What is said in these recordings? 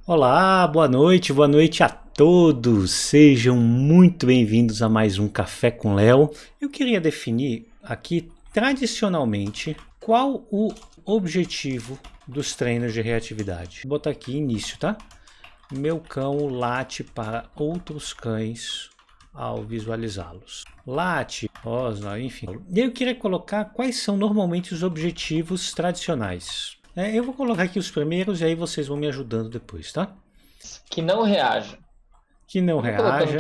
Olá, boa noite a todos. Sejam muito bem-vindos a mais um Café com Léo. Eu queria definir aqui, tradicionalmente, qual o objetivo dos treinos de reatividade. Vou botar aqui início, tá? Meu cão late para outros cães ao visualizá-los. Late, rosna, enfim. E eu queria colocar quais são normalmente os objetivos tradicionais. Eu vou colocar aqui os primeiros e aí vocês vão me ajudando depois, tá? Que não reaja. Que não Eu vou colocando reaja,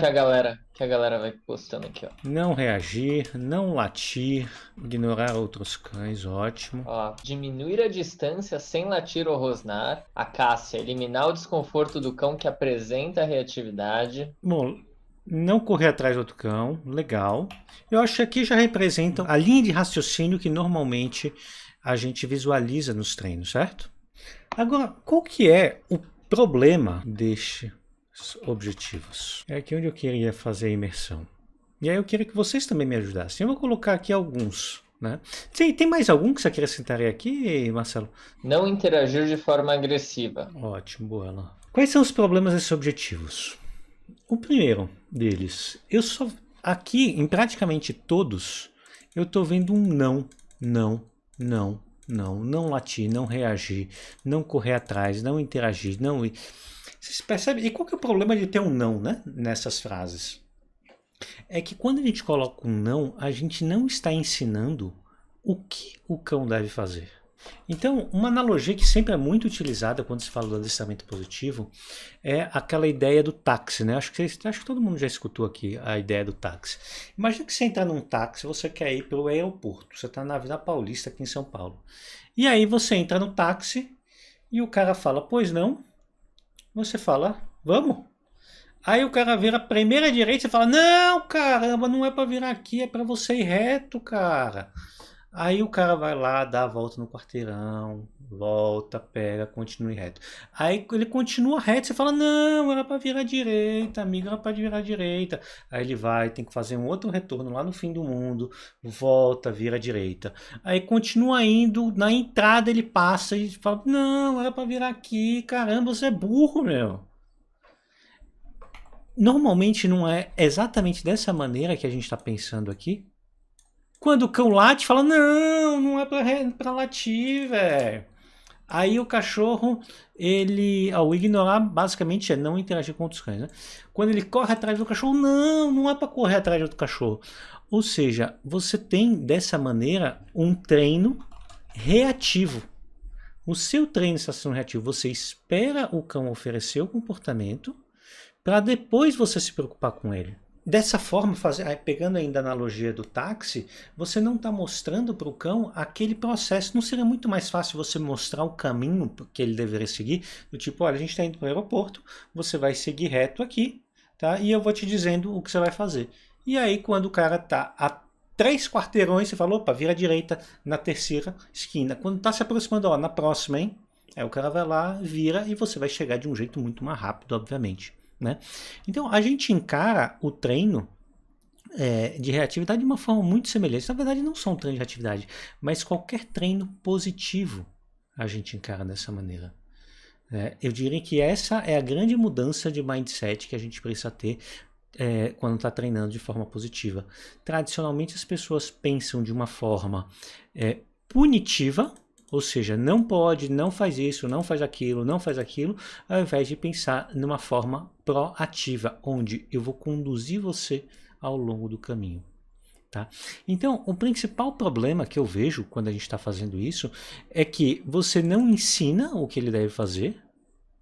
que a galera vai postando aqui, ó. não reagir, não latir, ignorar outros cães, ótimo. Ó, diminuir a distância sem latir ou rosnar. A Cássia, eliminar o desconforto do cão que apresenta a reatividade. Bom, não correr atrás do outro cão, legal. Eu acho que aqui já representam a linha de raciocínio que normalmente a gente visualiza nos treinos, certo? Agora, qual que é o problema destes objetivos? É aqui onde eu queria fazer a imersão. E aí eu queria que vocês também me ajudassem. Eu vou colocar aqui alguns, né? Tem mais algum que você acrescentaria aqui, Marcelo? Não interagir de forma agressiva. Ótimo, boa lá. Quais são os problemas desses objetivos? O primeiro deles, aqui em praticamente todos, eu estou vendo um não latir, não reagir, não correr atrás, não interagir, não ir. Vocês percebem? E qual que é o problema de ter um não, né? Nessas frases? É que quando a gente coloca um não, a gente não está ensinando o que o cão deve fazer. Então, uma analogia que sempre é muito utilizada quando se fala do adestramento positivo é aquela ideia do táxi, né? Acho que todo mundo já escutou aqui a ideia do táxi. Imagina que você entra num táxi, você quer ir para o aeroporto, você está na Avenida Paulista aqui em São Paulo. E aí você entra no táxi e o cara fala, pois não? Você fala, vamos? Aí o cara vira a primeira direita e você fala, não, caramba, não é para virar aqui, é para você ir reto, cara. Aí o cara vai lá, dá a volta no quarteirão, volta, pega, continua reto. Aí ele continua reto, você fala, não, era para virar à direita, amigo, era para virar à direita. Aí ele vai, tem que fazer um outro retorno lá no fim do mundo, volta, vira à direita. Aí continua indo, na entrada ele passa e fala, não, era para virar aqui, caramba, você é burro, meu. Normalmente não é exatamente dessa maneira que a gente está pensando aqui. Quando o cão late, fala, não é pra latir, velho. Aí o cachorro, o ignorar basicamente é não interagir com outros cães, né? Quando ele corre atrás do cachorro, não é para correr atrás do outro cachorro. Ou seja, você tem dessa maneira um treino reativo. O seu treino está sendo reativo. Você espera o cão oferecer o comportamento para depois você se preocupar com ele. Dessa forma, pegando ainda a analogia do táxi, você não está mostrando para o cão aquele processo. Não seria muito mais fácil você mostrar o caminho que ele deveria seguir? Do tipo, olha, a gente está indo para o aeroporto, você vai seguir reto aqui, tá? E eu vou te dizendo o que você vai fazer. E aí, quando o cara está a 3 quarteirões, você fala, opa, vira à direita na terceira esquina. Quando está se aproximando, ó, na próxima, hein? Aí o cara vai lá, vira e você vai chegar de um jeito muito mais rápido, obviamente. Né? Então a gente encara o treino de reatividade de uma forma muito semelhante. Na verdade, não só um treino de reatividade, mas qualquer treino positivo a gente encara dessa maneira. Eu diria que essa é a grande mudança de mindset que a gente precisa ter quando está treinando de forma positiva. Tradicionalmente, as pessoas pensam de uma forma punitiva, ou seja, não pode, não faz isso, não faz aquilo, ao invés de pensar numa forma proativa, onde eu vou conduzir você ao longo do caminho. Tá? Então, o principal problema que eu vejo quando a gente está fazendo isso é que você não ensina o que ele deve fazer,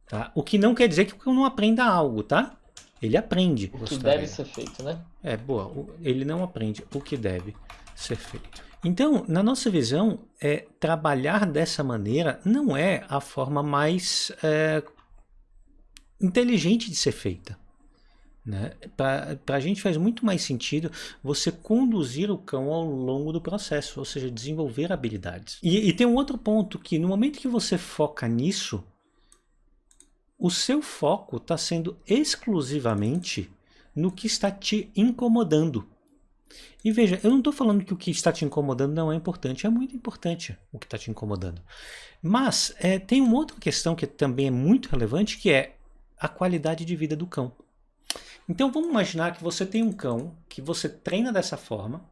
tá? O que não quer dizer que o cão não aprenda algo, tá? Ele aprende. O que deve ser feito, né? Boa. Ele não aprende o que deve ser feito. Então, na nossa visão, trabalhar dessa maneira não é a forma mais inteligente de ser feita. Né? Para a gente faz muito mais sentido você conduzir o cão ao longo do processo, ou seja, desenvolver habilidades. E tem um outro ponto que no momento que você foca nisso, o seu foco está sendo exclusivamente no que está te incomodando. E veja, eu não estou falando que o que está te incomodando não é importante, é muito importante o que está te incomodando. Mas tem uma outra questão que também é muito relevante, que é a qualidade de vida do cão. Então vamos imaginar que você tem um cão que você treina dessa forma,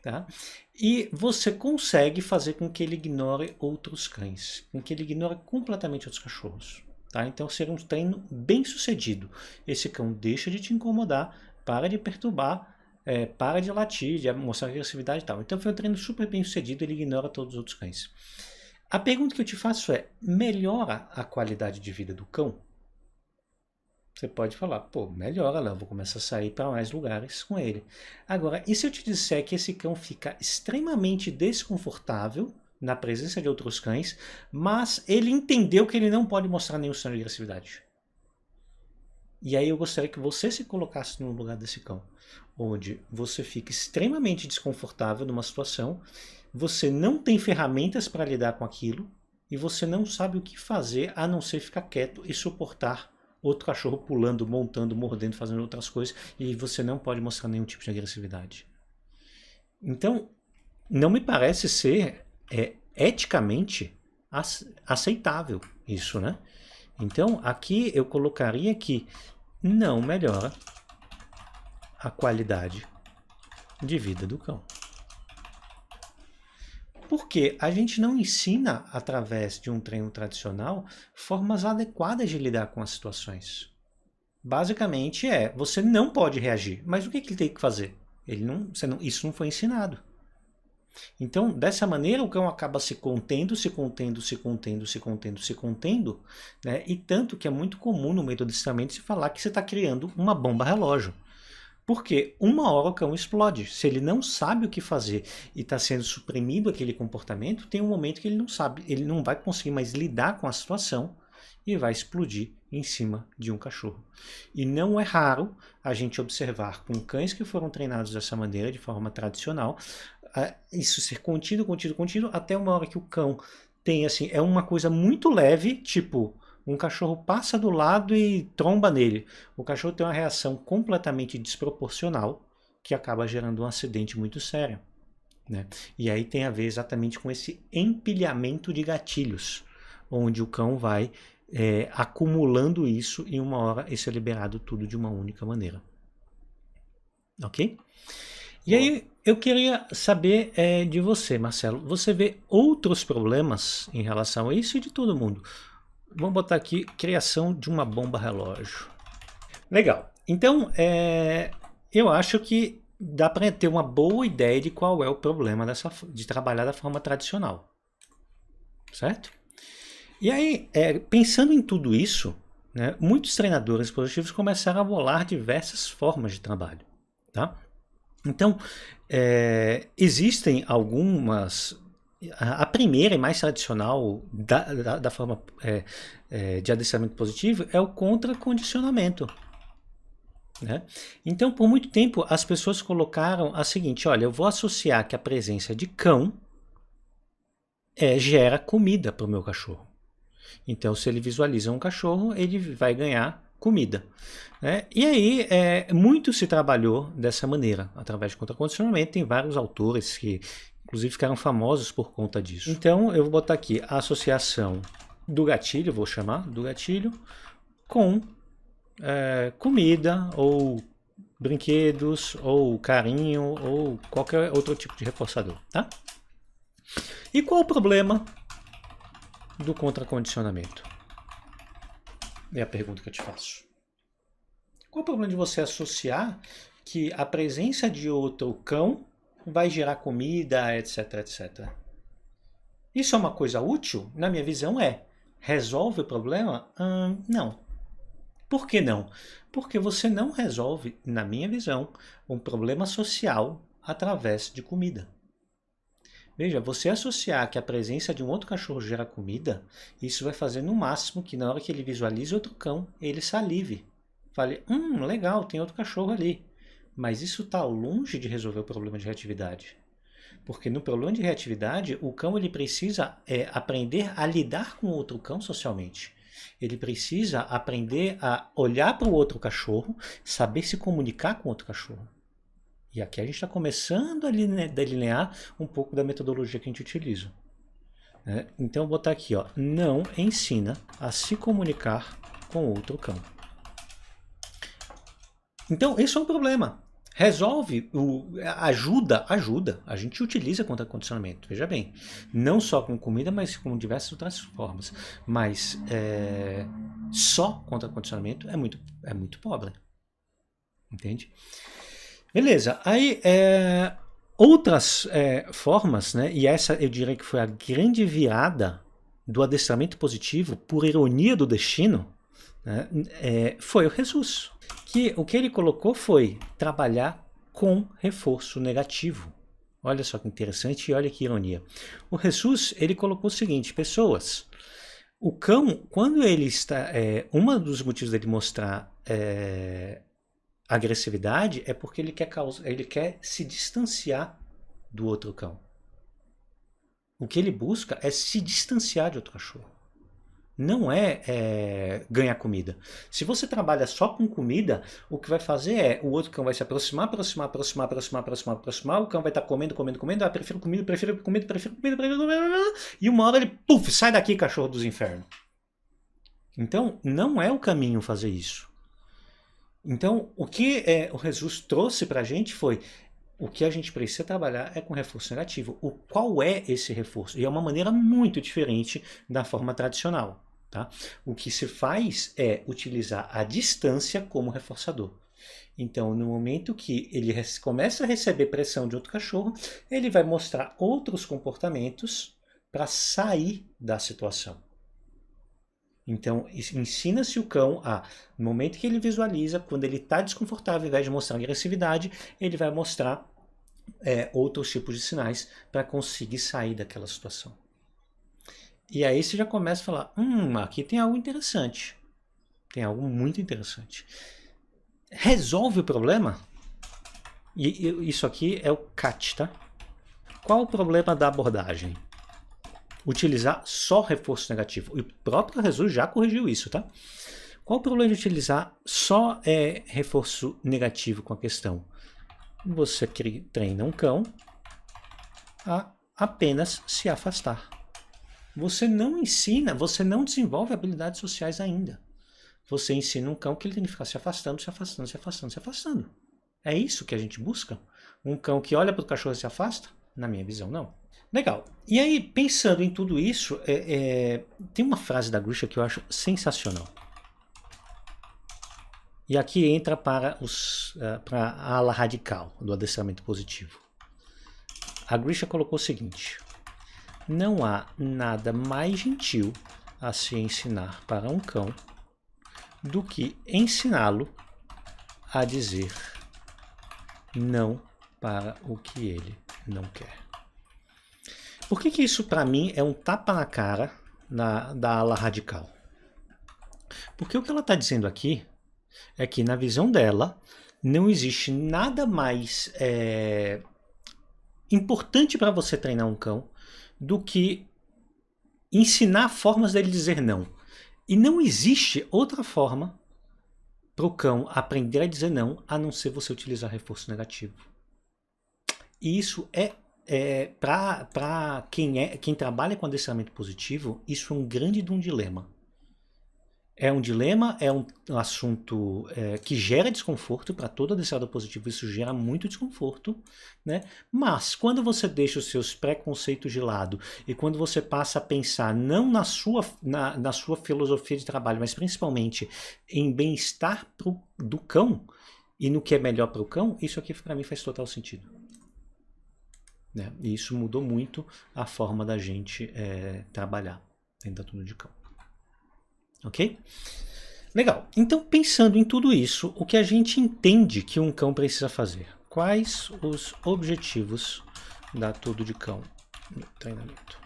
tá? E você consegue fazer com que ele ignore outros cães, com que ele ignore completamente outros cachorros. Tá? Então seria um treino bem sucedido. Esse cão deixa de te incomodar, para de perturbar, para de latir, de mostrar agressividade e tal. Então foi um treino super bem sucedido, ele ignora todos os outros cães. A pergunta que eu te faço é, melhora a qualidade de vida do cão? Você pode falar, pô, melhora, Léo, vou começar a sair para mais lugares com ele. Agora, e se eu te disser que esse cão fica extremamente desconfortável na presença de outros cães, mas ele entendeu que ele não pode mostrar nenhum sinal de agressividade? E aí eu gostaria que você se colocasse no lugar desse cão, onde você fica extremamente desconfortável numa situação, você não tem ferramentas para lidar com aquilo, e você não sabe o que fazer a não ser ficar quieto e suportar outro cachorro pulando, montando, mordendo, fazendo outras coisas, e você não pode mostrar nenhum tipo de agressividade. Então, não me parece ser eticamente aceitável isso, né? Então, aqui eu colocaria que não melhora a qualidade de vida do cão. Porque a gente não ensina, através de um treino tradicional, formas adequadas de lidar com as situações. Basicamente você não pode reagir. Mas o que ele tem que fazer? Isso não foi ensinado. Então, dessa maneira, o cão acaba se contendo, né? E tanto que é muito comum no meio do adestramento se falar que você está criando uma bomba relógio. Porque uma hora o cão explode. Se ele não sabe o que fazer e está sendo suprimido aquele comportamento, tem um momento que ele não sabe, ele não vai conseguir mais lidar com a situação e vai explodir em cima de um cachorro. E não é raro a gente observar com cães que foram treinados dessa maneira, de forma tradicional, isso ser contido, até uma hora que o cão tem, assim, é uma coisa muito leve, tipo, um cachorro passa do lado e tromba nele. O cachorro tem uma reação completamente desproporcional que acaba gerando um acidente muito sério, né? E aí tem a ver exatamente com esse empilhamento de gatilhos, onde o cão vai acumulando isso e uma hora isso é liberado tudo de uma única maneira. Ok? E aí eu queria saber de você, Marcelo. Você vê outros problemas em relação a isso e de todo mundo? Vamos botar aqui, criação de uma bomba relógio. Legal. Então, eu acho que dá para ter uma boa ideia de qual é o problema de trabalhar da forma tradicional. Certo? E aí, pensando em tudo isso, né, muitos treinadores positivos começaram a bolar diversas formas de trabalho. Tá? Então, existem algumas... A primeira e mais tradicional da forma de adestramento positivo é o contracondicionamento. Né? Então, por muito tempo, as pessoas colocaram a seguinte, olha, eu vou associar que a presença de cão gera comida para o meu cachorro. Então, se ele visualiza um cachorro, ele vai ganhar comida. Né? E aí, muito se trabalhou dessa maneira, através de contracondicionamento. Tem vários autores que, inclusive, ficaram famosos por conta disso. Então, eu vou botar aqui a associação do gatilho, vou chamar do gatilho, com comida, ou brinquedos, ou carinho, ou qualquer outro tipo de reforçador. Tá? E qual o problema do contracondicionamento? É a pergunta que eu te faço. Qual o problema de você associar que a presença de outro cão vai gerar comida, etc, etc? Isso é uma coisa útil? Na minha visão Resolve o problema? Não. Por que não? Porque você não resolve, na minha visão, um problema social através de comida. Veja, você associar que a presença de um outro cachorro gera comida, isso vai fazer no máximo que na hora que ele visualize outro cão, ele salive. Fale, legal, tem outro cachorro ali. Mas isso está longe de resolver o problema de reatividade. Porque no problema de reatividade, o cão ele precisa aprender a lidar com outro cão socialmente. Ele precisa aprender a olhar para o outro cachorro, saber se comunicar com outro cachorro. E aqui a gente está começando a delinear um pouco da metodologia que a gente utiliza. Né? Então, eu vou botar aqui, ó, não ensina a se comunicar com outro cão. Então, esse é um problema. Resolve, ajuda. A gente utiliza contra condicionamento, veja bem. Não só com comida, mas com diversas outras formas. Mas só contra condicionamento é muito pobre. Entende? Beleza. Aí, outras formas, né? E essa eu diria que foi a grande virada do adestramento positivo, por ironia do destino, né? Foi o Jesus. O que ele colocou foi trabalhar com reforço negativo. Olha só que interessante e olha que ironia. O Jesus, ele colocou o seguinte, pessoas, o cão, quando ele está... um dos motivos dele mostrar agressividade é porque ele quer se distanciar do outro cão. O que ele busca é se distanciar de outro cachorro. Não é ganhar comida. Se você trabalha só com comida, o que vai fazer é o outro cão vai se aproximar, o cão vai estar comendo, prefiro comida, e uma hora ele, puf, sai daqui, cachorro dos infernos. Então, não é o caminho fazer isso. Então, o que o Jesus trouxe para a gente foi o que a gente precisa trabalhar é com reforço negativo. Qual é esse reforço? E é uma maneira muito diferente da forma tradicional. Tá? O que se faz é utilizar a distância como reforçador. Então, no momento que ele começa a receber pressão de outro cachorro, ele vai mostrar outros comportamentos para sair da situação. Então, ensina-se o cão no momento que ele visualiza, quando ele está desconfortável, ao invés de mostrar agressividade, ele vai mostrar outros tipos de sinais para conseguir sair daquela situação. E aí você já começa a falar, aqui tem algo interessante. Tem algo muito interessante. Resolve o problema? E isso aqui é o CAT, tá? Qual o problema da abordagem? Utilizar só reforço negativo. E o próprio Jesus já corrigiu isso, tá? Qual o problema de utilizar só reforço negativo com a questão? Você treina um cão a apenas se afastar. Você não ensina, você não desenvolve habilidades sociais ainda. Você ensina um cão que ele tem que ficar se afastando, se afastando, se afastando, se afastando. É isso que a gente busca? Um cão que olha para o cachorro e se afasta? Na minha visão, não. Legal. E aí, pensando em tudo isso, tem uma frase da Grisha que eu acho sensacional. E aqui entra para a ala radical do adestramento positivo. A Grisha colocou o seguinte: não há nada mais gentil a se ensinar para um cão do que ensiná-lo a dizer não para o que ele não quer. Por que isso para mim é um tapa na cara da ala radical? Porque o que ela está dizendo aqui é que na visão dela não existe nada mais importante para você treinar um cão do que ensinar formas dele dizer não. E não existe outra forma para o cão aprender a dizer não a não ser você utilizar reforço negativo. E isso para quem trabalha com adestramento positivo, isso é um grande dilema. É um dilema, é um assunto que gera desconforto para todo adestrador positivo, isso gera muito desconforto, né? Mas quando você deixa os seus preconceitos de lado e quando você passa a pensar não na sua filosofia de trabalho, mas principalmente em bem-estar do cão e no que é melhor para o cão, isso aqui para mim faz total sentido. Né? E isso mudou muito a forma da gente trabalhar dentro da Tudo de Cão. Ok? Legal. Então, pensando em tudo isso, o que a gente entende que um cão precisa fazer? Quais os objetivos da Tudo de Cão no treinamento?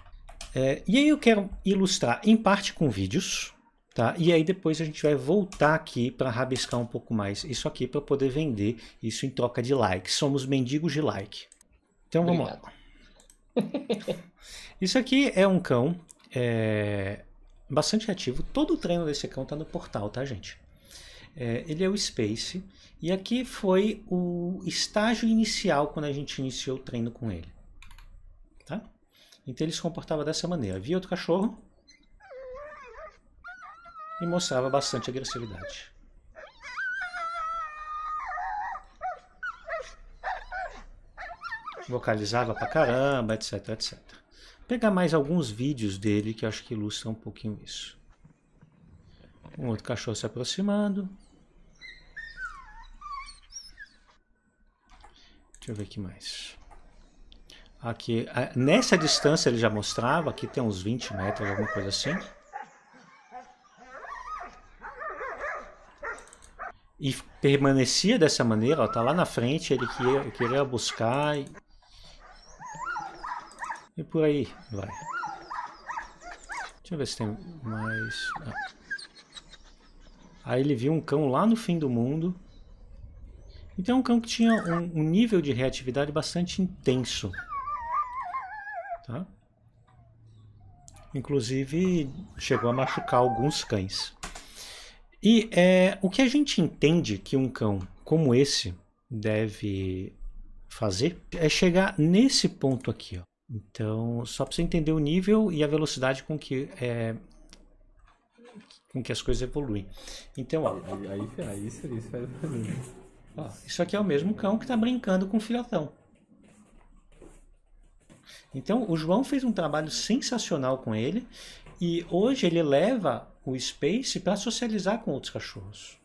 E aí eu quero ilustrar em parte com vídeos, tá? E aí depois a gente vai voltar aqui para rabiscar um pouco mais isso aqui para poder vender isso em troca de like. Somos mendigos de like. Então vamos lá. Isso aqui é um cão bastante ativo. Todo o treino desse cão está no portal, tá, gente? Ele é o Space. E aqui foi o estágio inicial quando a gente iniciou o treino com ele. Tá? Então ele se comportava dessa maneira. Via outro cachorro e mostrava bastante agressividade. Vocalizava pra caramba, etc, etc. Vou pegar mais alguns vídeos dele que eu acho que ilustram um pouquinho isso. Um outro cachorro se aproximando. Deixa eu ver aqui mais. Aqui, nessa distância ele já mostrava, aqui tem uns 20 metros, alguma coisa assim. E permanecia dessa maneira, ó, tá lá na frente, ele queria buscar e por aí vai. Deixa eu ver se tem mais... Aí ele viu um cão lá no fim do mundo. Então é um cão que tinha um nível de reatividade bastante intenso. Tá? Inclusive chegou a machucar alguns cães. E o que a gente entende que um cão como esse deve fazer é chegar nesse ponto aqui. Ó. Então, só para você entender o nível e a velocidade com que as coisas evoluem. Então, ó, aí seria isso faz pra mim. Ó, isso aqui é o mesmo cão que está brincando com o filhotão. Então, o João fez um trabalho sensacional com ele e hoje ele leva o Space para socializar com outros cachorros.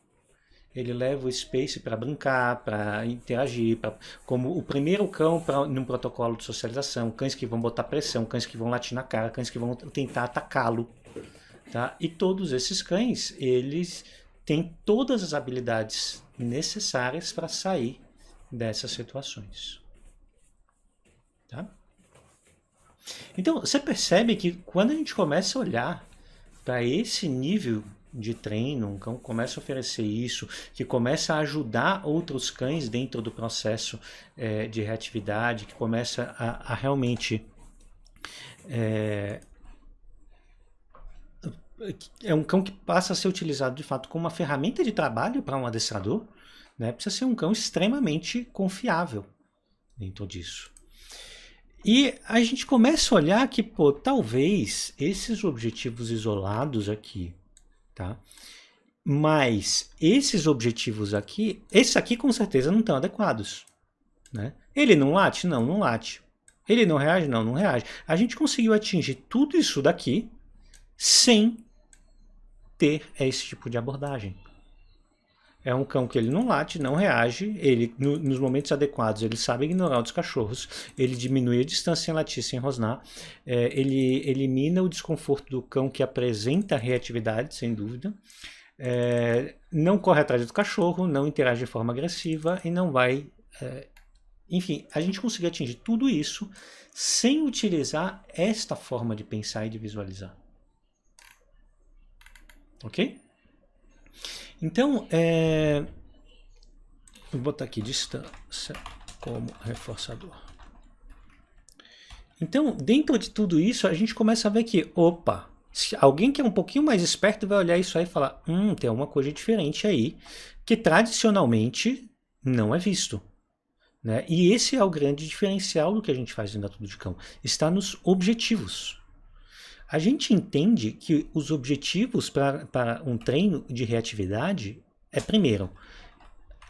Ele leva o Space para brincar, para interagir, como o primeiro cão num protocolo de socialização, cães que vão botar pressão, cães que vão latir na cara, cães que vão tentar atacá-lo. Tá? E todos esses cães, eles têm todas as habilidades necessárias para sair dessas situações. Tá? Então, você percebe que quando a gente começa a olhar para esse nível de treino, um cão começa a oferecer isso, que começa a ajudar outros cães dentro do processo de reatividade, que começa a realmente... É um cão que passa a ser utilizado de fato como uma ferramenta de trabalho para um adestrador, né? Precisa ser um cão extremamente confiável dentro disso. E a gente começa a olhar que, pô, talvez esses objetivos isolados aqui, tá? Mas esses objetivos aqui, esses aqui com certeza não estão adequados, né? Ele não late? Não, não late. Ele não reage? Não, não reage. A gente conseguiu atingir tudo isso daqui sem ter esse tipo de abordagem. É um cão que ele não late, não reage, ele nos momentos adequados ele sabe ignorar os cachorros, ele diminui a distância sem latir, sem rosnar, ele elimina o desconforto do cão que apresenta reatividade, sem dúvida, não corre atrás do cachorro, não interage de forma agressiva e não vai... enfim, a gente conseguiu atingir tudo isso sem utilizar esta forma de pensar e de visualizar. Ok? Então, vou botar aqui distância como reforçador. Então, dentro de tudo isso, a gente começa a ver que, opa, alguém que é um pouquinho mais esperto vai olhar isso aí e falar, tem alguma coisa diferente aí, que tradicionalmente não é visto. Né? E esse é o grande diferencial do que a gente faz dentro da Tudo de Cão, está nos objetivos. A gente entende que os objetivos para um treino de reatividade é, primeiro,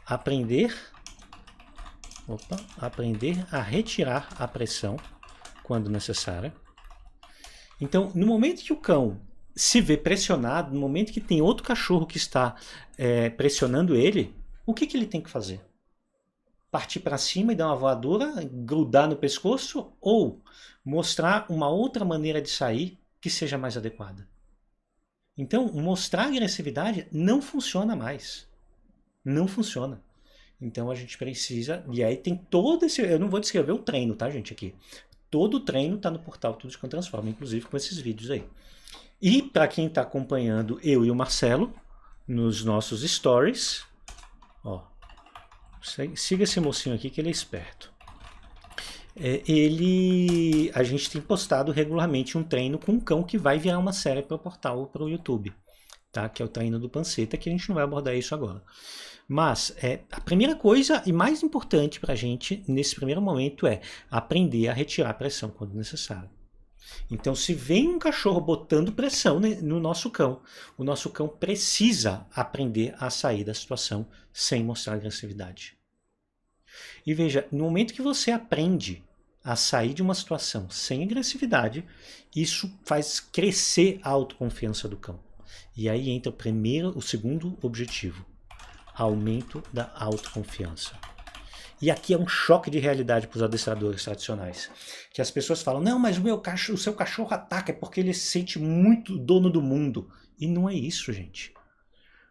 aprender a retirar a pressão quando necessária. Então, no momento que o cão se vê pressionado, no momento que tem outro cachorro que está pressionando ele, o que ele tem que fazer? Partir para cima e dar uma voadora, grudar no pescoço ou mostrar uma outra maneira de sair que seja mais adequada. Então, mostrar agressividade não funciona mais. Não funciona. Então, a gente precisa... E aí tem todo esse... Eu não vou descrever o treino, tá, gente, aqui. Todo o treino está no portal Tudo de Cão Transforma, inclusive com esses vídeos aí. E para quem está acompanhando eu e o Marcelo nos nossos stories, ó, siga esse mocinho aqui que ele é esperto. A gente tem postado regularmente um treino com um cão que vai virar uma série para o portal, para o YouTube. tá? Que é o treino do panceta, que a gente não vai abordar isso agora. Mas a primeira coisa e mais importante para a gente nesse primeiro momento é aprender a retirar a pressão quando necessário. Então, se vem um cachorro botando pressão no nosso cão, o nosso cão precisa aprender a sair da situação sem mostrar agressividade. E veja, no momento que você aprende a sair de uma situação sem agressividade, isso faz crescer a autoconfiança do cão. E aí entra o segundo objetivo, aumento da autoconfiança. E aqui é um choque de realidade para os adestradores tradicionais. Que as pessoas falam, não, mas o seu cachorro ataca, é porque ele se sente muito dono do mundo. E não é isso, gente.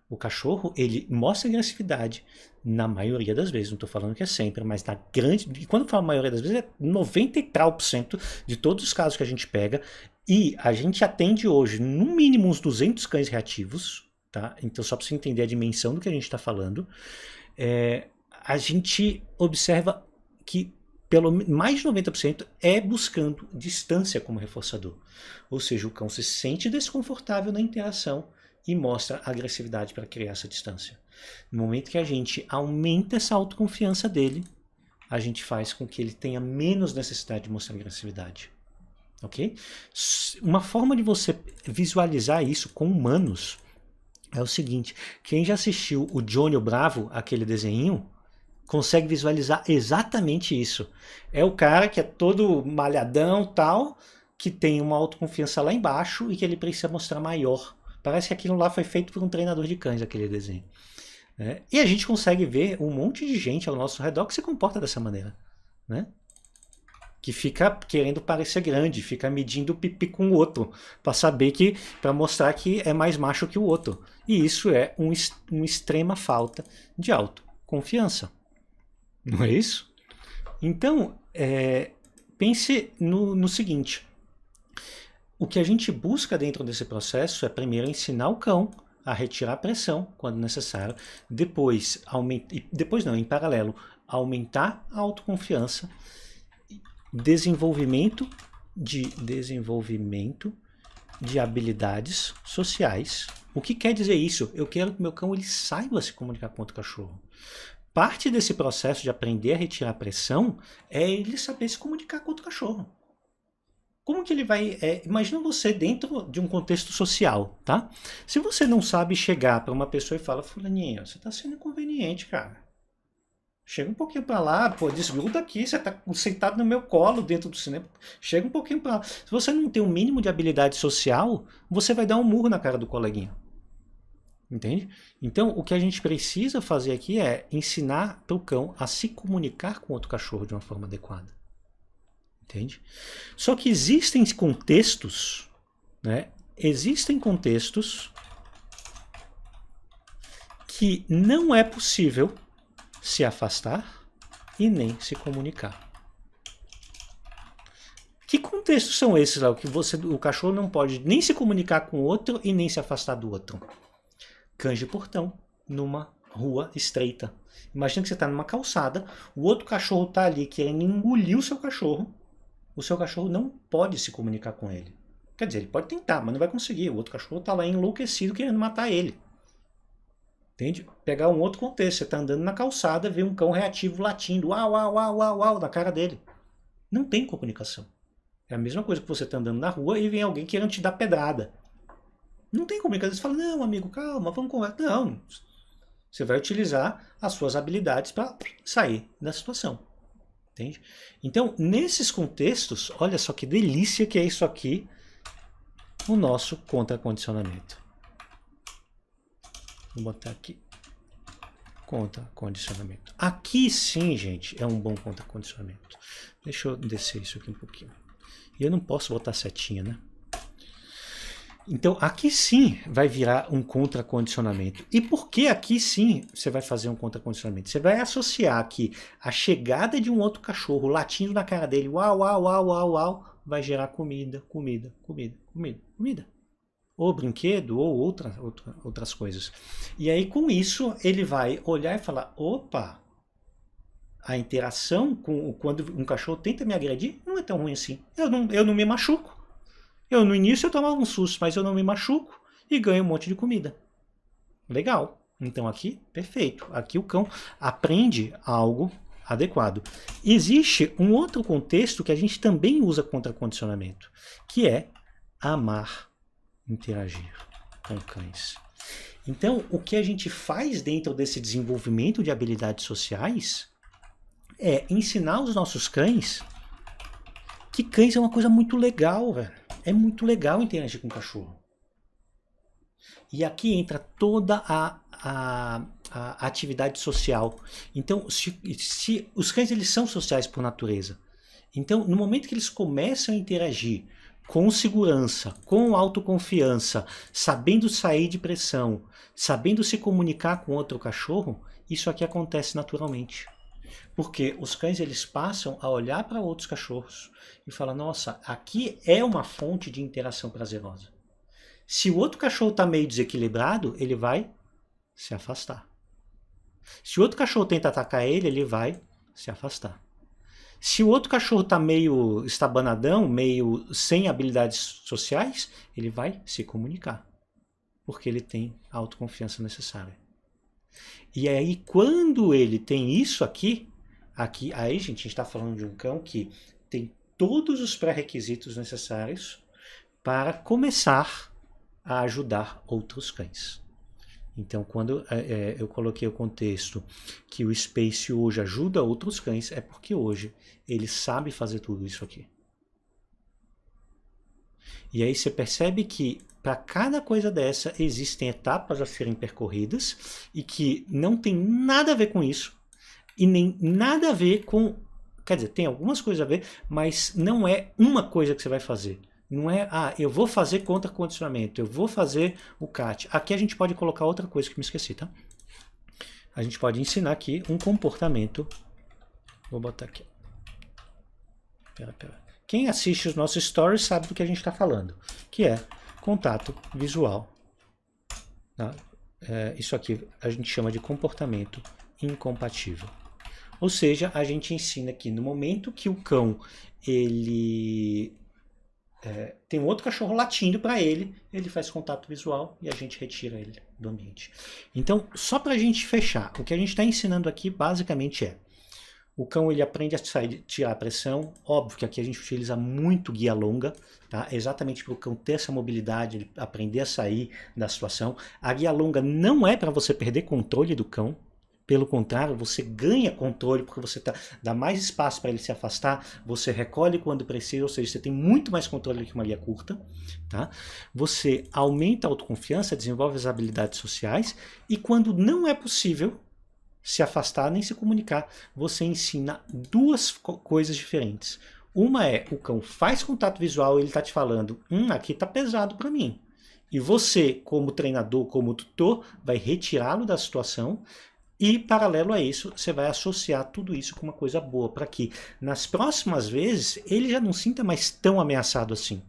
O cachorro, ele mostra agressividade na maioria das vezes. Não estou falando que é sempre, mas na grande... E quando eu falo maioria das vezes, é 90 e tal % de todos os casos que a gente pega. E a gente atende hoje, no mínimo, uns 200 cães reativos. Tá? Então, só para você entender a dimensão do que a gente está falando. A gente observa que pelo mais de 90% é buscando distância como reforçador. Ou seja, o cão se sente desconfortável na interação e mostra agressividade para criar essa distância. No momento que a gente aumenta essa autoconfiança dele, a gente faz com que ele tenha menos necessidade de mostrar agressividade. Ok? Uma forma de você visualizar isso com humanos é o seguinte: quem já assistiu o Johnny o Bravo, aquele desenho, consegue visualizar exatamente isso. É o cara que é todo malhadão tal, que tem uma autoconfiança lá embaixo e que ele precisa mostrar maior. Parece que aquilo lá foi feito por um treinador de cães, aquele desenho. E a gente consegue ver um monte de gente ao nosso redor que se comporta dessa maneira. Né? Que fica querendo parecer grande, fica medindo o pipi com o outro, para mostrar que é mais macho que o outro. E isso é uma extrema falta de autoconfiança. Não é isso? Então, pense no seguinte. O que a gente busca dentro desse processo é primeiro ensinar o cão a retirar a pressão quando necessário, depois em paralelo, aumentar a autoconfiança, desenvolvimento de habilidades sociais. O que quer dizer isso? Eu quero que meu cão ele saiba se comunicar com outro cachorro. Parte desse processo de aprender a retirar a pressão é ele saber se comunicar com outro cachorro. Como que ele vai... imagina você dentro de um contexto social, tá? Se você não sabe chegar para uma pessoa e fala, fulaninho, você está sendo inconveniente, cara. Chega um pouquinho para lá, pô, desgruda aqui, você está sentado no meu colo dentro do cinema. Chega um pouquinho para lá. Se você não tem um mínimo de habilidade social, você vai dar um murro na cara do coleguinha. Entende? Então, o que a gente precisa fazer aqui é ensinar para o cão a se comunicar com outro cachorro de uma forma adequada. Entende? Só que existem contextos, né? Existem contextos que não é possível se afastar e nem se comunicar. Que contextos são esses, Léo? Que o cachorro não pode nem se comunicar com o outro e nem se afastar do outro. Cães de portão, numa rua estreita. Imagina que você está numa calçada, o outro cachorro está ali querendo engolir o seu cachorro não pode se comunicar com ele. Quer dizer, ele pode tentar, mas não vai conseguir. O outro cachorro está lá enlouquecido querendo matar ele. Entende? Pegar um outro contexto, você está andando na calçada, vê um cão reativo latindo, uau, uau, uau, uau, uau, na cara dele. Não tem comunicação. É a mesma coisa que você está andando na rua e vem alguém querendo te dar pedrada. Não tem comunicação. Você fala, não, amigo, calma, vamos conversar. Não. Você vai utilizar as suas habilidades para sair da situação. Entende? Então, nesses contextos, olha só que delícia que é isso aqui, o nosso contracondicionamento. Vou botar aqui. Contracondicionamento. Aqui sim, gente, é um bom contracondicionamento. Deixa eu descer isso aqui um pouquinho. E eu não posso botar setinha, né? Então, aqui sim vai virar um contracondicionamento. E por que aqui sim você vai fazer um contracondicionamento? Você vai associar aqui a chegada de um outro cachorro latindo na cara dele, uau, uau, uau, uau, uau, vai gerar comida, comida, comida, comida, comida. Ou brinquedo, ou outras coisas. E aí, com isso, ele vai olhar e falar, opa, a interação quando um cachorro tenta me agredir não é tão ruim assim. Eu não me machuco. No início eu tomava um susto, mas eu não me machuco. e ganha um monte de comida. Legal. Então aqui, perfeito. Aqui o cão aprende algo adequado. Existe um outro contexto que a gente também usa contra condicionamento, que é amar interagir com cães. Então, o que a gente faz dentro desse desenvolvimento de habilidades sociais é ensinar os nossos cães que cães é uma coisa muito legal, velho. É muito legal interagir com cachorro. E aqui entra toda a atividade social. Então, se os cães eles são sociais por natureza. Então, no momento que eles começam a interagir com segurança, com autoconfiança, sabendo sair de pressão, sabendo se comunicar com outro cachorro, isso aqui acontece naturalmente. Porque os cães eles passam a olhar para outros cachorros e falar, nossa, aqui é uma fonte de interação prazerosa. Se o outro cachorro está meio desequilibrado, ele vai se afastar. Se o outro cachorro tenta atacar ele, ele vai se afastar. Se o outro cachorro está meio estabanadão, meio sem habilidades sociais, ele vai se comunicar. Porque ele tem a autoconfiança necessária. E aí, quando ele tem isso aqui, aí, gente, a gente está falando de um cão que tem todos os pré-requisitos necessários para começar a ajudar outros cães. Então, quando eu coloquei o contexto que o Space hoje ajuda outros cães, é porque hoje ele sabe fazer tudo isso aqui. E aí você percebe que para cada coisa dessa existem etapas a serem percorridas e que não tem nada a ver com isso e nem nada a ver com... Quer dizer, tem algumas coisas a ver, mas não é uma coisa que você vai fazer. Não é, eu vou fazer contra condicionamento, eu vou fazer o CAT. Aqui a gente pode colocar outra coisa que me esqueci, tá? A gente pode ensinar aqui um comportamento. Vou botar aqui. Pera. Quem assiste os nossos stories sabe do que a gente está falando, que é contato visual. Tá? Isso aqui a gente chama de comportamento incompatível. Ou seja, a gente ensina que no momento que o cão ele tem um outro cachorro latindo para ele, ele faz contato visual e a gente retira ele do ambiente. Então, só para a gente fechar, o que a gente está ensinando aqui basicamente é o cão ele aprende a tirar a pressão. Óbvio que aqui a gente utiliza muito guia longa, tá? Exatamente para o cão ter essa mobilidade, ele aprender a sair da situação. A guia longa não é para você perder controle do cão. Pelo contrário, você ganha controle porque você dá mais espaço para ele se afastar, você recolhe quando precisa, ou seja, você tem muito mais controle que uma guia curta. Tá? Você aumenta a autoconfiança, desenvolve as habilidades sociais e quando não é possível se afastar nem se comunicar, você ensina duas coisas diferentes. Uma é, o cão faz contato visual e ele está te falando, aqui está pesado para mim. E você, como treinador, como tutor, vai retirá-lo da situação e, paralelo a isso, você vai associar tudo isso com uma coisa boa, para que nas próximas vezes ele já não sinta mais tão ameaçado assim.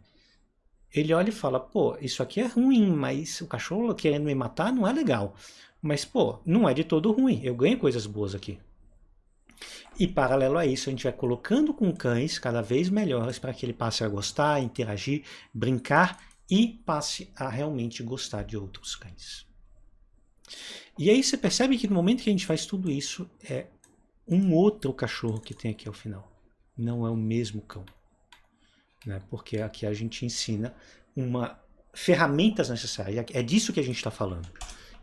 Ele olha e fala, pô, isso aqui é ruim, mas o cachorro querendo me matar não é legal. Mas, pô, não é de todo ruim, eu ganho coisas boas aqui. E, paralelo a isso, a gente vai colocando com cães cada vez melhores para que ele passe a gostar, interagir, brincar e passe a realmente gostar de outros cães. E aí você percebe que no momento que a gente faz tudo isso, é um outro cachorro que tem aqui ao final. Não é o mesmo cão. Né? Porque aqui a gente ensina ferramentas necessárias. É disso que a gente está falando.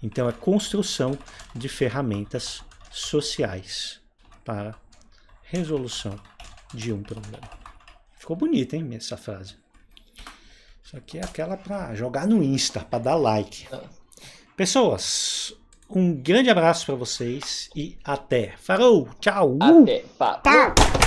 Então é construção de ferramentas sociais para resolução de um problema. Ficou bonita, hein, essa frase. Isso aqui é aquela para jogar no Insta, para dar like. Pessoas, um grande abraço para vocês e até. Falou, tchau. Até. Falou.